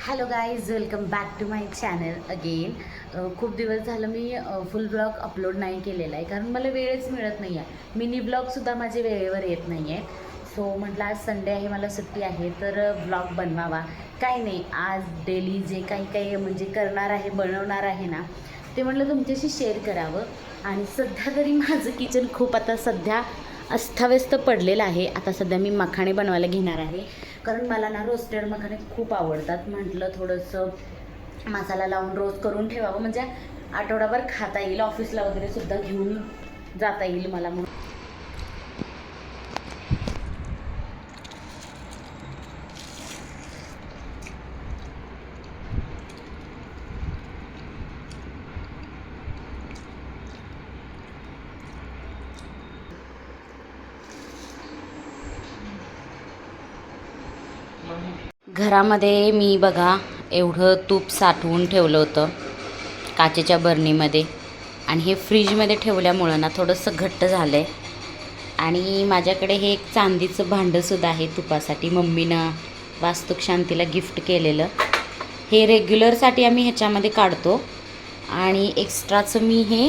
Hello guys, welcome back to my channel again. खूप दिवस झालं मी फुल ब्लॉग अपलोड नाही केलेला आहे, कारण मला वेळच मिळत नाही आहे. मिनी ब्लॉगसुद्धा माझे वेळेवर येत नाही आहे. सो म्हटलं आज संडे आहे, मला सुट्टी आहे, तर ब्लॉग बनवावा. काही नाही, आज डेली जे काही म्हणजे करणार आहे, बनवणार आहे ना, ते म्हटलं तुमच्याशी शेअर करावं. आणि सध्या तरी माझं किचन खूप आता सध्या अस्ताव्यस्त पडलेलं आहे. आता सध्या मी मखाणे बनवायला घेणार आहे, कारण मला ना रोस्टेड मखाणे खूप आवडतात. म्हटलं थोडंसं मसाला लावून रोस्ट करून ठेवावं, म्हणजे आठवडाभर खाता येईल, ऑफिसला वगैरे सुद्धा घेऊन जाता येईल मला म्हणून. घरामध्ये मी बघा एवढं तूप साठवून ठेवलं होतं काचेच्या बरणीमध्ये, आणि हे फ्रीजमध्ये ठेवल्यामुळं ना थोडंसं घट्ट झालं आहे. आणि माझ्याकडे हे एक चांदीचं भांडंसुद्धा आहे तुपासाठी, मम्मीनं वास्तुक शांतीला गिफ्ट केलेलं. हे रेग्युलरसाठी आम्ही ह्याच्यामध्ये काढतो, आणि एक्स्ट्राचं मी हे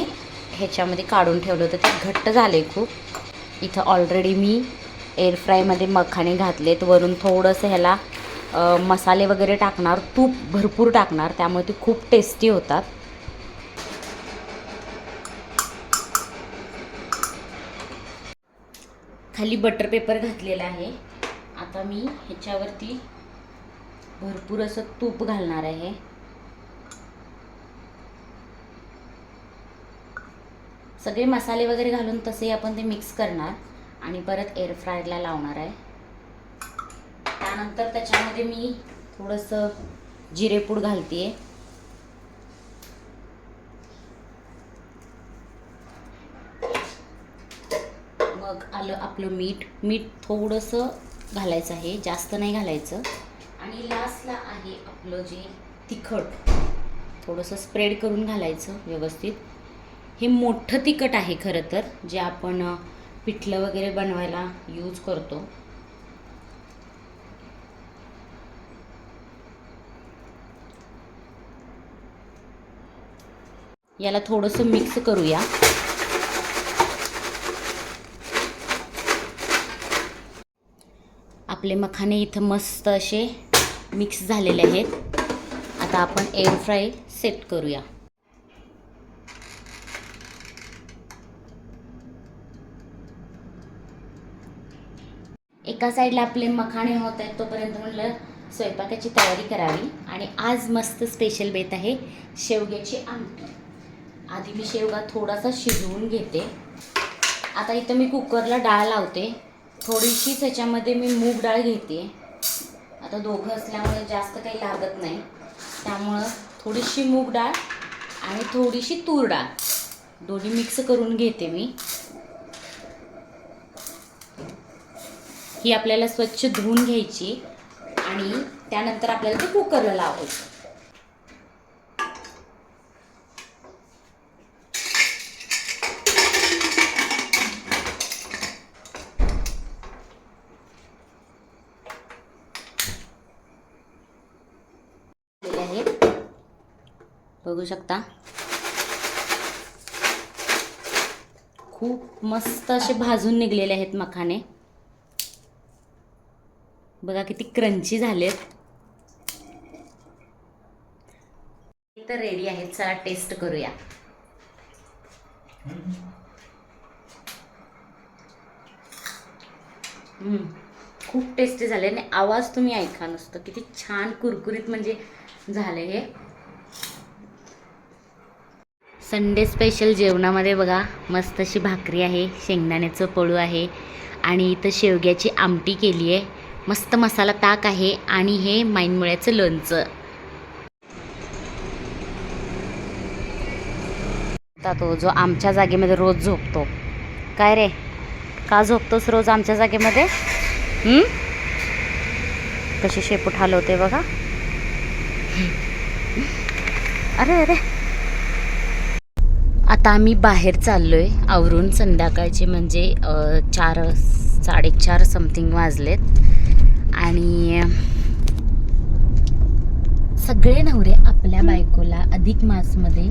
ह्याच्यामध्ये काढून ठेवलं होतं. ते घट्ट झालं आहे खूप. इथं ऑलरेडी मी एअर फ्रायमध्ये मखाणे घातलेत. वरून थोडंसं ह्याला मसाले वगैरे टाकणार, तूप भरपूर टाकणार, त्यामुळे ते खूप टेस्टी होतात. खाली बटर पेपर घातलेला आहे. आता मी ह्याच्यावरती भरपूर असं तूप घालणार आहे. सगळे मसाले वगैरे घालून तसे आपण ते मिक्स करणार आणि परत एअर फ्रायरला लावणार आहे. त्यानंतर त्याच्यामध्ये मी थोडंसं जिरेपूड घालते. मग आलं आपलं मीठ थोडंसं घालायचं आहे, जास्त नाही घालायचं. आणि लास्टला आहे आपलं जे तिखट, थोडंसं स्प्रेड करून घालायचं व्यवस्थित. हे मोठं तिखट आहे खरं तर, जे आपण पिठलं वगैरे बनवायला यूज करतो. याला थोडंसं मिक्स करूया. आपले मखाने इथं मस्त असे मिक्स झालेले आहेत. आता आपण एअर फ्राय सेट करूया. एका साईडला आपले मखाणे होत आहेत, तोपर्यंत म्हटलं स्वयंपाकाची तयारी करावी. आणि आज मस्त स्पेशल बेत आहे शेवग्याची आमटी. आधी मी शेवगा थोडासा शिजवून घेते. आता इथं मी कुकरला डाळ लावते. थोडीशीच ह्याच्यामध्ये मी मूग डाळ घेते. आता दोघं असल्यामुळे जास्त काही लागत नाही, त्यामुळं थोडीशी मूग डाळ आणि थोडीशी तूर डाळ दोन्ही मिक्स करून घेते मी. ही आपल्याला स्वच्छ धुवून घ्यायची आणि त्यानंतर आपल्याला ते कुकरला लावायचं. बघू शकता, खूप मस्त असे भाजून निघलेले आहेत मखाने. बघा किती क्रंची झालेत. तर रेडी आहेत, चला टेस्ट करूया. खूप टेस्टी झाले आणि आवाज तुम्ही ऐका नुसतं, किती छान कुरकुरीत म्हणजे झाले हे. संडे स्पेशल जेवणामध्ये बघा मस्त अशी भाकरी आहे, शेंगदाण्याचं पळू आहे, आणि इथं शेवग्याची आमटी केली आहे, मस्त मसाला ताक आहे, आणि हे माईनमुळ्याचं लोणचं. तो जो आमच्या जागेमध्ये रोज झोपतो. काय रे, का झोपतोस रोज आमच्या जागेमध्ये? कशी शेपूट हलवते बघा. अरे अरे, आता आम्ही बाहेर चाललोय आवरून. संध्याकाळचे म्हणजे 4-4:30 समथिंग वाजलेत. आणि सगळे नवरे आपल्या बायकोला अधिक मासमध्ये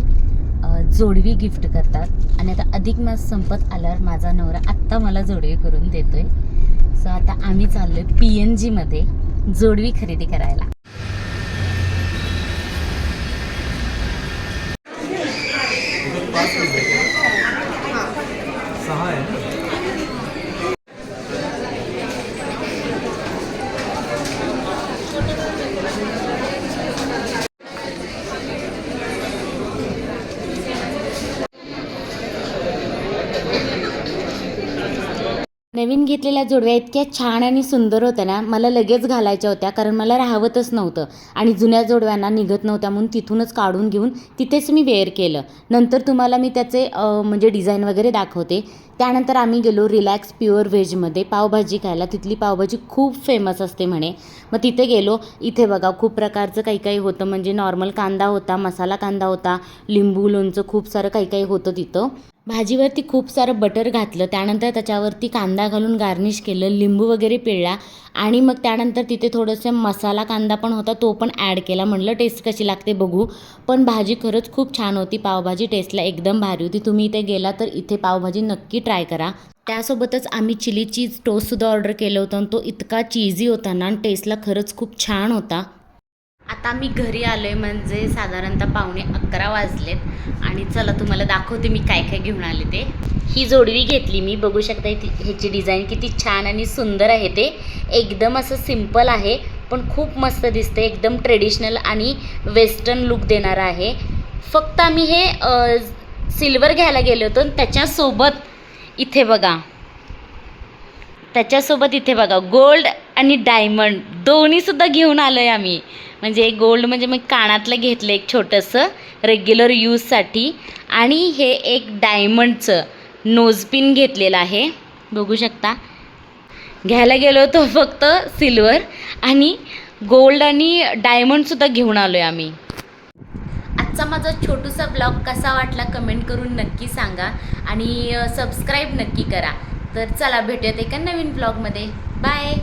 जोडवी गिफ्ट करतात आणि आता अधिक मास संपत आल्यावर माझा नवरा आत्ता मला जोडवी करून देतोय. सो आता आम्ही चाललोय PNG मध्ये जोडवी खरेदी करायला. नवीन घेतलेल्या जोडव्या इतक्या छान आणि सुंदर होत्या ना, मला लगेच घालायच्या होत्या कारण मला राहवतच नव्हतं आणि जुन्या जोडव्यांना निघत नव्हत्या म्हणून तिथूनच काढून घेऊन तिथेच मी वेअर केलं. नंतर तुम्हाला मी त्याचे म्हणजे डिझाईन वगैरे दाखवते. त्यानंतर आम्ही गेलो रिलॅक्स प्युअर व्हेजमध्ये पावभाजी खायला. तिथली पावभाजी खूप फेमस असते म्हणे. मग तिथे गेलो. इथे बघा खूप प्रकारचं काही काही होतं, म्हणजे नॉर्मल कांदा होता, मसाला कांदा होता, लिंबू लोणचं खूप सारं काही काही होतं तिथं. भाजीवरती खूप सारं बटर घातलं, त्यानंतर त्याच्यावरती कांदा घालून गार्निश केलं, लिंबू वगैरे पिळला आणि मग त्यानंतर तिथे थोडंसं मसाला कांदा पण होता, तो पण ॲड केला. म्हणलं टेस्ट कशी लागते बघू. पण भाजी खरंच खूप छान होती. पावभाजी टेस्टला एकदम भारी होती. तुम्ही इथे गेला तर इथे पावभाजी नक्की ट्राय करा. त्यासोबतच आम्ही चिली चीज टोस्टसुद्धा ऑर्डर केलं होतं आणि तो इतका चीजी होता ना, टेस्टला खरंच खूप छान होता. आता मी घरी आलो आहे, म्हणजे साधारणतः 11:15 वाजलेत आणि चला तुम्हाला दाखवते मी काय काय घेऊन आले ते. ही जोडवी घेतली मी, बघू शकता ह्याची डिझाईन किती छान आणि सुंदर आहे. ते एकदम असं सिम्पल आहे पण खूप मस्त दिसते. एकदम ट्रेडिशनल आणि वेस्टर्न लुक देणारा आहे. फक्त आम्ही हे सिल्वर घ्यायला गेलो होतो आणि त्याच्यासोबत इथे बघा गोल्ड आणि डायमंड दोन्हीसुद्धा घेऊन आलो आहे आम्ही. म्हणजे एक गोल्ड म्हणजे मग कानातलं घेतलं एक छोटंसं रेग्युलर यूजसाठी आणि हे एक डायमंडचं नोजपिन घेतलेलं आहे. बघू शकता. घ्यायला गेलो होतो फक्त सिल्वर आणि गोल्ड आणि डायमंडसुद्धा घेऊन आलो आहे आम्ही. आजचा माझा छोटूसा ब्लॉग कसा वाटला कमेंट करून नक्की सांगा आणि सबस्क्राईब नक्की करा. तर चला भेटूयात एका नवीन ब्लॉगमध्ये. बाय.